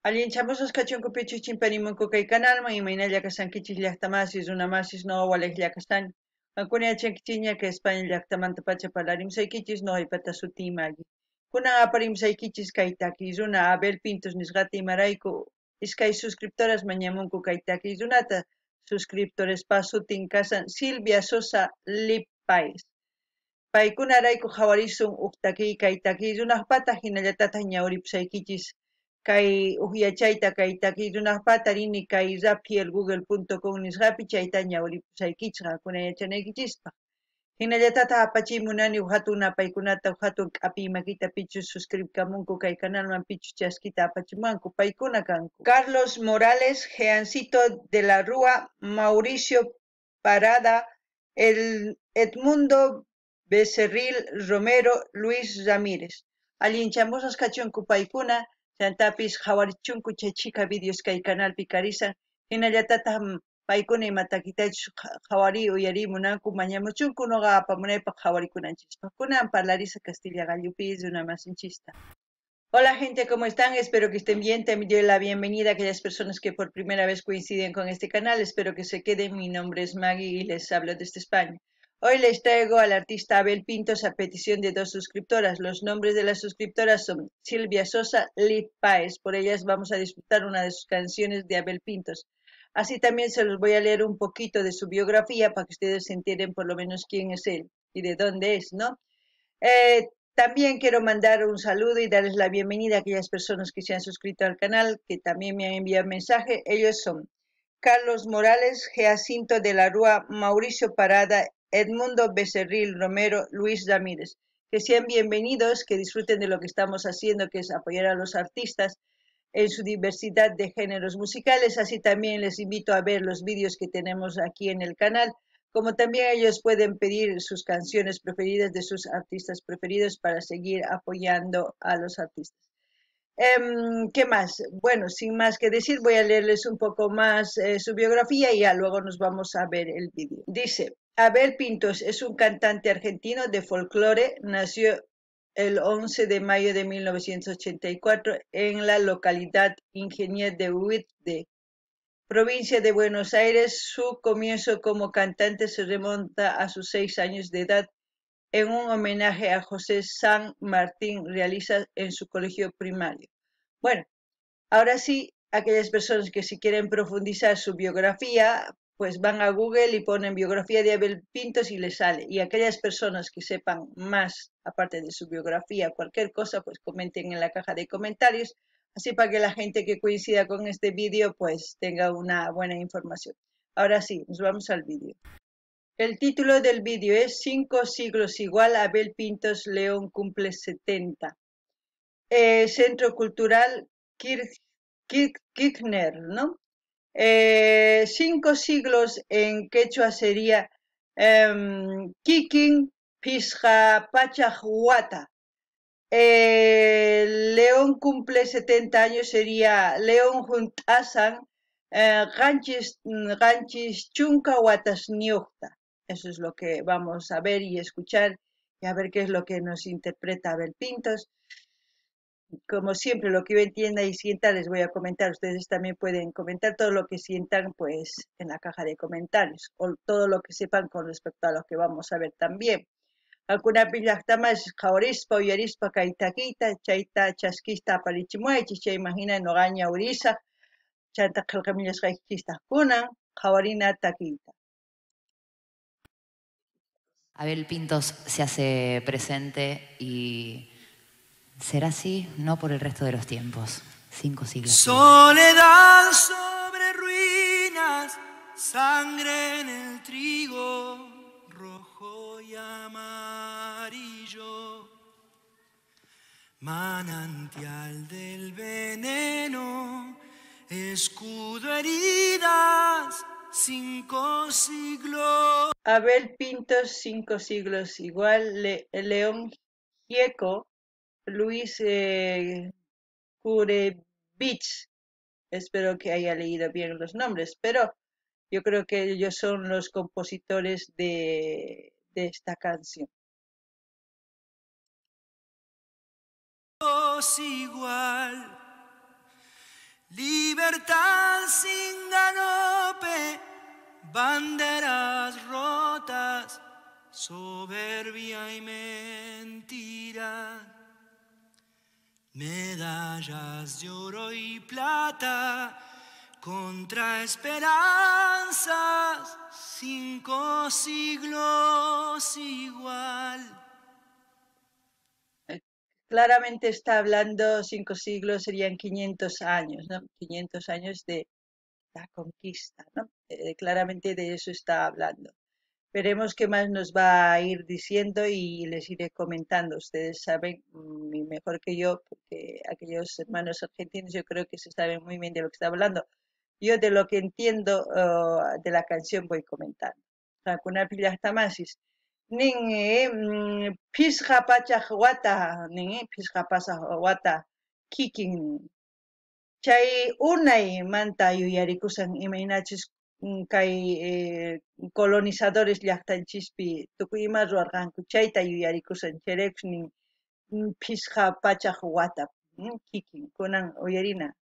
Allinchamusas kachunkupichu chimpanimunku kay canalman imaynalla kasankichis llaqtamasis runamasis no walik llaqastani. Kankuna yachankichikña que España llaqtamanta pacha parlarimsaykichis noqaipata sutimagi. Kunan aparimsaykichis kay takiy runa Abel Pintos nisqata imarayku iskay suscriptoras mañamunku kay takiy runata suscriptorespa sutin kasan Silvia Sosa Lippaes. Paykunarayku qhawarisun huk takiy kay takiy runaqpata hinallatataq ñawripusaykichis kay yachayta kay takiy runaqpata rini kay raphielgoogle.com nisqapi chayta ñawripusaykichis qaqkuna yachanaykichispa. Hinallatataq apachimunani hatun napaykunata hatun k'api makita pichu suscribkamunku kay canalman pichu chaskita apachimanku paykuna kanku. Carlos Morales, Jeancito de la Rúa, Mauricio Parada, Edmundo Becerril Romero, Luis Ramírez. Allinchamusas kachunku paykuna, chantapis qhawarichunku chay chika videos kay canalpi karisan, hinallatataq paykuna imatakitachus qhawari uyari munanku mañamuchunku noqa apamunaypaq qhawarikunanchikpaq. Kunan parlarisa Castilla Gallupis runamasinchista. Hola gente, ¿cómo están? Espero que estén bien. También doy la bienvenida a aquellas personas que por primera vez coinciden con este canal. Espero que se queden. Mi nombre es Maggie y les hablo desde España. Hoy les traigo al artista Abel Pintos a petición de 2 suscriptoras. Los nombres de las suscriptoras son Silvia Sosa, Liv Páez. Por ellas vamos a disfrutar una de sus canciones de Abel Pintos. Así también se los voy a leer un poquito de su biografía para que ustedes se enteren por lo menos quién es él y de dónde es, ¿no? También quiero mandar un saludo y darles la bienvenida a aquellas personas que se han suscrito al canal, que también me han enviado mensaje. Ellos son Carlos Morales, Jacinto de la Rúa, Mauricio Parada, Edmundo Becerril Romero, Luis Ramírez. Que sean bienvenidos, que disfruten de lo que estamos haciendo, que es apoyar a los artistas en su diversidad de géneros musicales. Así también les invito a ver los vídeos que tenemos aquí en el canal, como también ellos pueden pedir sus canciones preferidas de sus artistas preferidos para seguir apoyando a los artistas. ¿Qué más? Bueno, sin más que decir, voy a leerles un poco más su biografía y ya luego nos vamos a ver el vídeo. Dice, Abel Pintos es un cantante argentino de folclore, nació el 11 de mayo de 1984 en la localidad Ingenier de Huitde, provincia de Buenos Aires. Su comienzo como cantante se remonta a sus 6 años de edad en un homenaje a José San Martín realiza en su colegio primario. Bueno, ahora sí, aquellas personas que si quieren profundizar su biografía, pues van a Google y ponen biografía de Abel Pintos y les sale. Y aquellas personas que sepan más, aparte de su biografía, cualquier cosa, pues comenten en la caja de comentarios, así para que la gente que coincida con este vídeo, pues tenga una buena información. Ahora sí, nos vamos al vídeo. El título del vídeo es 5 siglos igual, Abel Pintos León cumple 70. Centro Cultural Kirchner, ¿no? 5 siglos en quechua sería Kikin Pizjapachahuata. León cumple 70 años, sería León Juntasan Ganchis Chunca Watasniuchta. Eso es lo que vamos a ver y escuchar y a ver qué es lo que nos interpreta Abel Pintos. Como siempre, lo que yo entienda y sienta les voy a comentar. Ustedes también pueden comentar todo lo que sientan pues en la caja de comentarios o todo lo que sepan con respecto a lo que vamos a ver también. Alguna llaqtama es qhawarispa uyarispa kay takiyta chayta chaskista aparichimuaychis chay imagina noqaña urisaq chayta qillqamillasqaykichistaq kunan qhawarina takiyta. Abel Pintos se hace presente y será así no por el resto de los tiempos. 5 siglos. Soledad sobre ruinas, sangre en el trigo, rojo y amarillo, manantial del veneno, escudo heridas, 5 siglos. Abel Pintos, 5 siglos igual, León Gieco, Luis Gurevich, espero que haya leído bien los nombres, pero yo creo que ellos son los compositores de esta canción. Igual, libertad sin galope, banderas rotas, soberbia y mentira, medallas de oro y plata contra esperanzas, 5 siglos igual. Claramente está hablando 5 siglos, serían 500 años, ¿no? 500 años de la conquista, ¿no? Claramente de eso está hablando. Veremos qué más nos va a ir diciendo y les iré comentando. Ustedes saben mejor que yo, porque aquellos hermanos argentinos yo creo que se saben muy bien de lo que está hablando. Yo de lo que entiendo de la canción voy comentando. Kuna pillastamasis. Nin pisqa pachaq wata, nin pisqa pasaq wata kikin. Chay unay manta yuyarikusan imaynachis kay colonizadores llaqtanchispi tukuy ima ruwarqanku chayta yuyarikusan chayraykus nin pisqa pachaq wata kikin kunan uyarina.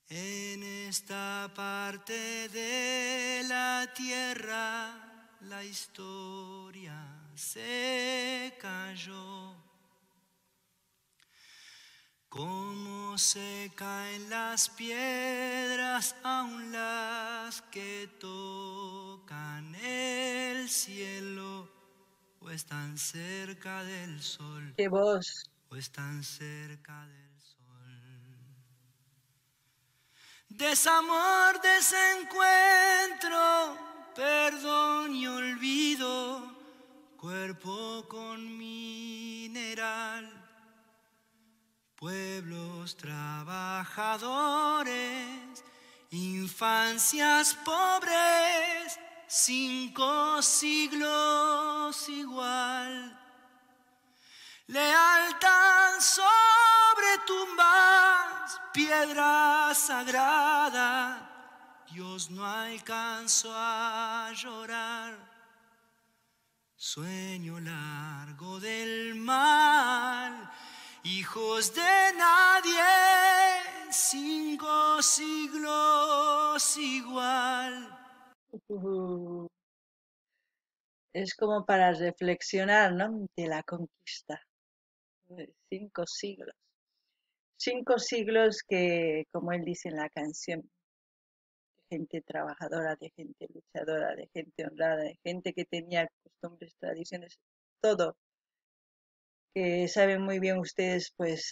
En esta parte de la tierra la historia se cayó. Como se caen las piedras, aun las que tocan el cielo, o están cerca del sol, ¡Qué voz! o están cerca del sol. Desamor, desencuentro, perdón y olvido, cuerpo con mineral, pueblos trabajadores, infancias pobres, 5 siglos igual. Lealtad sobre tumbas, piedra sagrada, Dios no alcanzó a llorar. Sueño largo del mal, hijos de nadie, 5 siglos igual. Es como para reflexionar, ¿no? De la conquista. 5 siglos. 5 siglos que, como él dice en la canción, de gente trabajadora, de gente luchadora, de gente honrada, de gente que tenía costumbres, tradiciones, todo, que saben muy bien ustedes, pues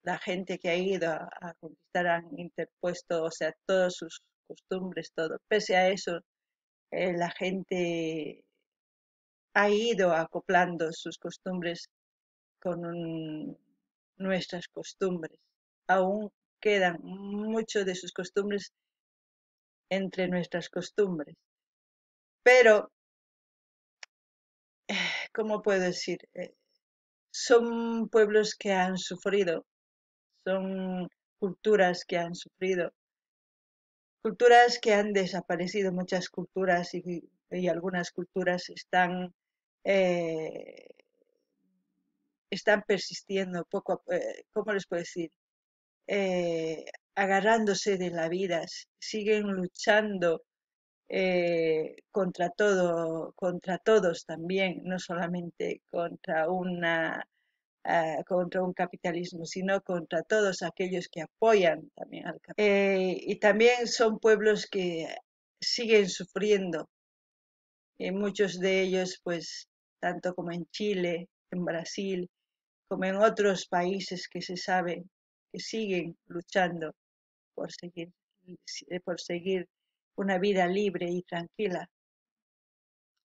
la gente que ha ido a conquistar han interpuesto, o sea, todas sus costumbres, todo. Pese a eso, la gente ha ido acoplando sus costumbres con nuestras costumbres. Aún quedan muchos de sus costumbres entre nuestras costumbres. Pero, ¿cómo puedo decir? Son pueblos que han sufrido, son culturas que han sufrido, culturas que han desaparecido, muchas culturas y algunas culturas eh, están persistiendo poco ¿cómo les puedo decir? Agarrándose de la vida, siguen luchando contra todo, contra todos también, no solamente contra un capitalismo, sino contra todos aquellos que apoyan también al capitalismo. Y también son pueblos que siguen sufriendo, muchos de ellos, pues, tanto como en Chile, en Brasil, como en otros países que se sabe que siguen luchando por seguir, por seguir una vida libre y tranquila.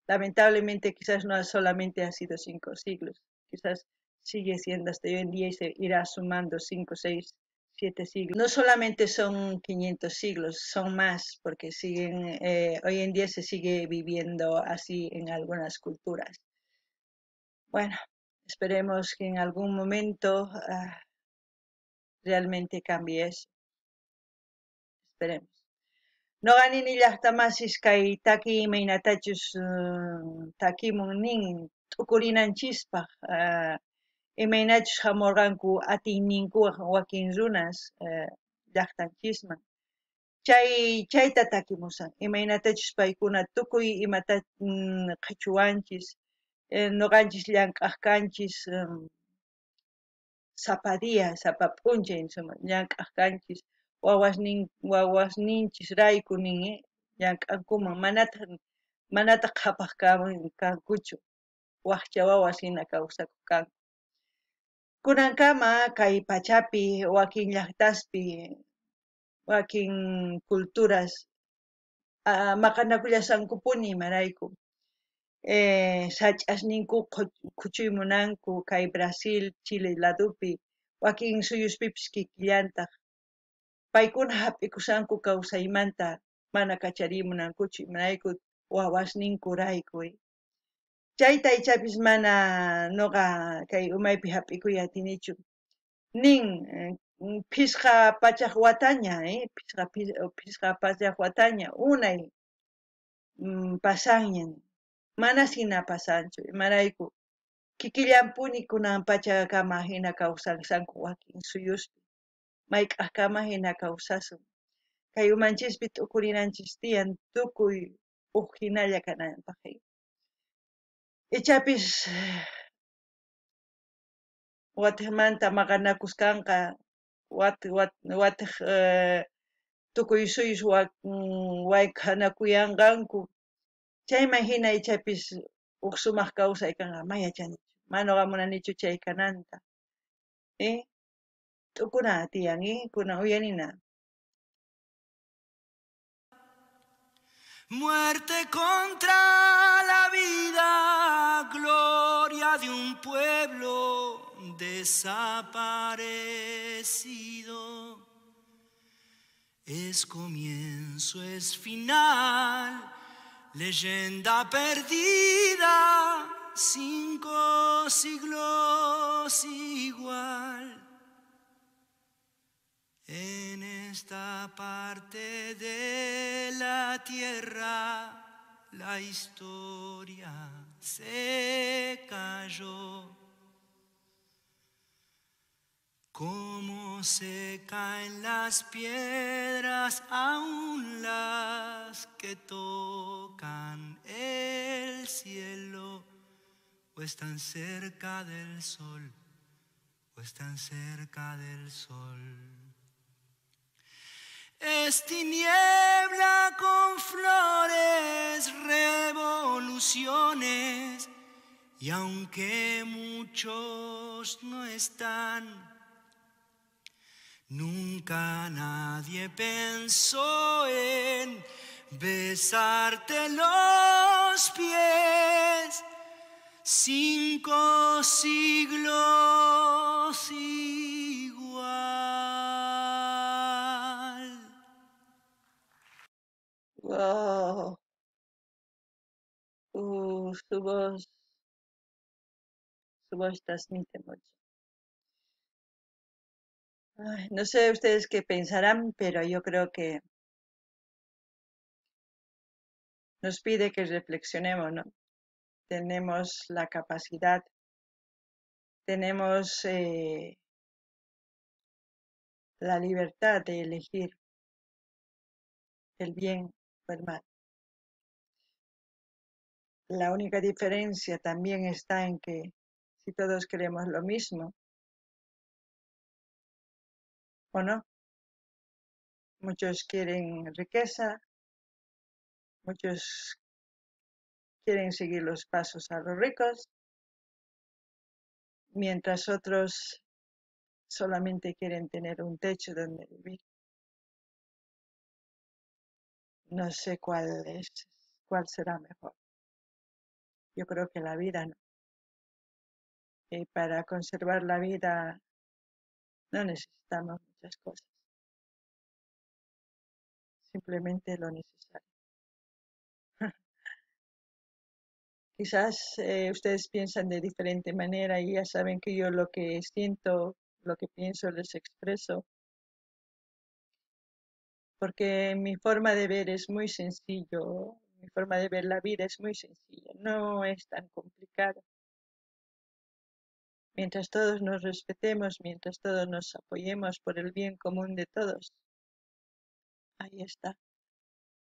Lamentablemente quizás no solamente ha sido 5 siglos, quizás sigue siendo hasta hoy en día y se irá sumando 5, 6, 7 siglos. No solamente son 500 siglos, son más, porque hoy en día se sigue viviendo así en algunas culturas. Bueno, esperemos que en algún momento realmente cambie eso. Esperemos. Noqanini llaqtamasis kay taki imaynatachus takimun nin t'ukurinanchispa imaynachus hamurqanku atinninkuwan wakin runas llaqtanchisman. Chayta takimusan, imaynatachus paykuna tukuy imata qhichwanchis, nuqanchis llank'aq kanchis, sapa dia, sapa p'unchay llank'aq kanchis, wawasninchis rayku nin llank'ankuman manataq qhapaq kankuchu, waqcha wawas hina kawsakuq kanku. Kunankama kay pachapi wakin llaqtaspi wakin culturas maqanakullasankupuni imarayku. Sach'asninku kuchuymunanku kay Brasil, Chile ladupi, wakin suyuspipis kikillantaq. Paykuna hap'ikusanku kawsaymanta mana kacharimunankuchu imarayku wawasninku rayku. Chayta ichapis mana nuqa kay umaypi hap'ikuy atinichu. Nin phisqa pachaq wataña, phisqa pachaq wataña unay pasanña. Manas hina pasanchu, imarayku kikillanpuni kunan pachakama hina kawsanku wakin suyuspi, mayk'aqkama hina kawsasun. Kay umanchispi t'ukurinanchis tiyan tukuy huk hinalla kananpaq. Ichapis watiqmanta maqanakusqanqa watiq tukuy suyus wayk'anakuyanqanku, chayman hina ichapis huk sumaq kawsay kanqa mayachanichu, manuqa munanichu chay kananta. T'ukuna tiyan, kunan uyanina. Muerte contra la vida, gloria de un pueblo desaparecido. Es comienzo, es final, leyenda perdida, 5 siglos igual. En esta parte de la tierra la historia se cayó. Como se caen las piedras, aún las que tocan el cielo, o están cerca del sol, o están cerca del sol. Es tiniebla con flores, revoluciones, y aunque muchos no están, nunca nadie pensó en besarte los pies. 5 siglos igual. Wow. Su voz transmite mucho. Ay, no sé ustedes qué pensarán, pero yo creo que nos pide que reflexionemos, ¿no? Tenemos la capacidad, tenemos la libertad de elegir el bien o el mal. La única diferencia también está en que si todos queremos lo mismo o no. Muchos quieren riqueza, muchos quieren seguir los pasos a los ricos, mientras otros solamente quieren tener un techo donde vivir. No sé cuál será mejor. Yo creo que la vida no. Y para conservar la vida no necesitamos muchas cosas. Simplemente lo necesario. Quizás ustedes piensan de diferente manera y ya saben que yo lo que siento, lo que pienso les expreso, porque mi forma de ver es muy sencillo, mi forma de ver la vida es muy sencilla, no es tan complicada. Mientras todos nos respetemos, mientras todos nos apoyemos por el bien común de todos, ahí está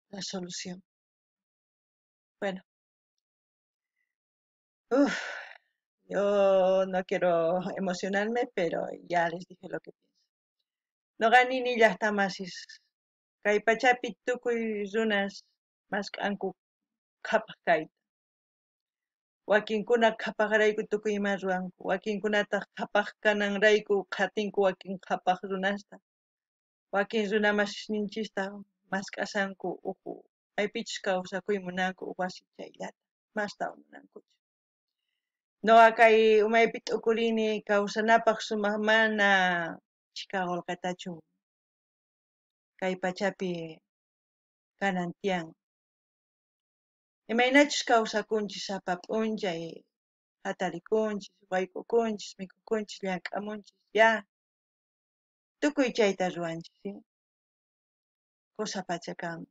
la solución. Bueno, yo no quiero emocionarme, pero ya les dije lo que pienso. No gani ni llaqtamasis. Kay pachapi tukuy runas maskanku qhapaq kayta. Wakinkuna qhapaqrayku tukuy ima ruwanku. Wakinkunataq qhapaq kananrayku qhatinku wakin qhapaq runasta. Wakin runa masisninchista mask'asanku uku maypichus kawsakuyta munanku wasi chayllata. Mastaqa munankuchu. Noqa kay umaypi t'ukurini kawsanapaq sumaq mana chika qullqitachu kay pachapi kanan tiyan. Imaynachus kawsakunchis sapa p'unchay, hatarikunchis, waykukunchis, mikukunchis, llank'amunchis, ya. Tukuy chayta ruwanchis, ¿sí? Qusa pacha kanman.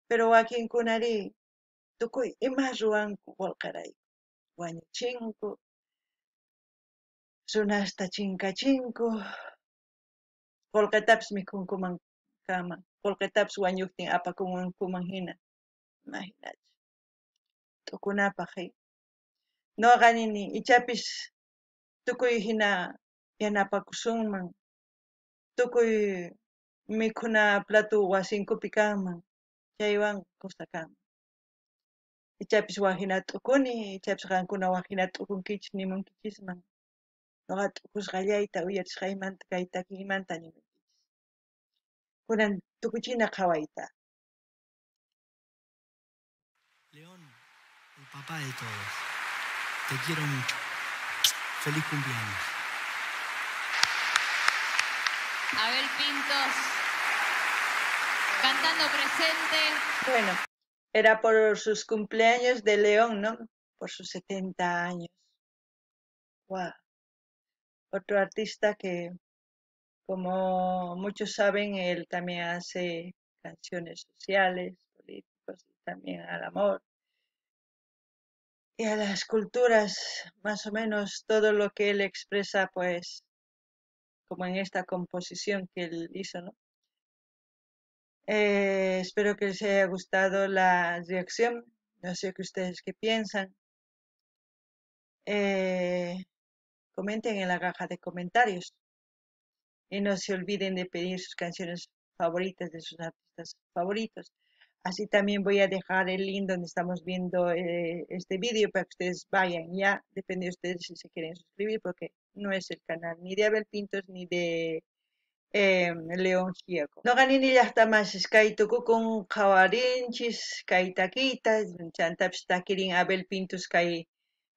Pero wakinkunari tukuy ima ruwanku qullqirayku. Wañuchinku, runasta chinkachinku, qullqitapis mikhunkuman kama, qullqitapis wañuqtin apakunmankuman hina. Imaginachi. T'ukunapaq noqa nini ichapis tukuy hina yanapakusunman, tukuy mikhuna platu wasinkupi kanman, chaywan qusa kanman. Ichapis wahina t'ukuni, ichapis qankuna wahina t'ukunkichis nimunkichisman. Noqa t'ukusqallayta uyarisqaymanta kay takiymanta nimunkichisman. Kunan tukuchina qhawayta. León, el papá de todos, te quiero mucho. Feliz cumpleaños. Abel Pintos, cantando presente. Bueno, era por sus cumpleaños de León, ¿no? Por sus 70 años. Wow. Otro artista que, como muchos saben, él también hace canciones sociales, políticos y también al amor. Y a las culturas, más o menos todo lo que él expresa, pues, como en esta composición que él hizo, ¿no? Espero que les haya gustado la reacción. No sé qué ustedes qué piensan. Comenten en la caja de comentarios. Y no se olviden de pedir sus canciones favoritas de sus artistas favoritos. Así también voy a dejar el link donde estamos viendo este vídeo para que ustedes vayan. Ya depende de ustedes si se quieren suscribir, porque no es el canal ni de Abel Pintos ni de León Gieco. No ganini llaqtamasis kay tukukun qhawarinchis kay takiyta chantapis takirin Abel Pintos kay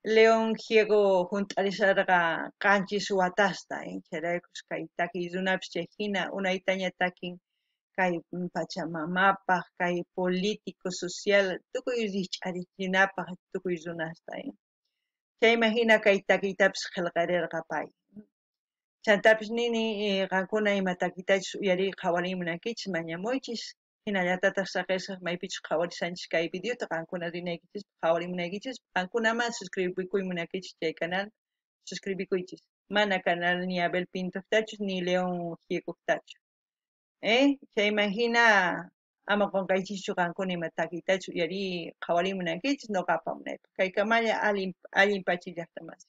León Gieco hunt'arisarqa qanchis watasta, chayraykus kay takiy runapis chay hina unaytaña takin kay pachamamapaq, kay político social tukuy rikch'arichinapaq tukuy runasta. Chayman hina kay takiytapis qillqarirqa pay. Chantapis nini qankuna ima takiytachus uyariyqa qhawarimunankichis mañamuychis, hinallatataq saqisaq maypichus qhawarisanchis kay videota qankuna rinaykichis qhawarimunaykichis, qankunaman suscribikuymunankichis chay canal, suscribikuychis. Mana canal ni Abel Pintoktachus ni León Giecoktachu. Chayman hina ama qunqaychischu qankuna ima takiytachus uyariy qhawarimunankichis noqapa munaypaq. Kay kamalla allin pachi llaqtamasi.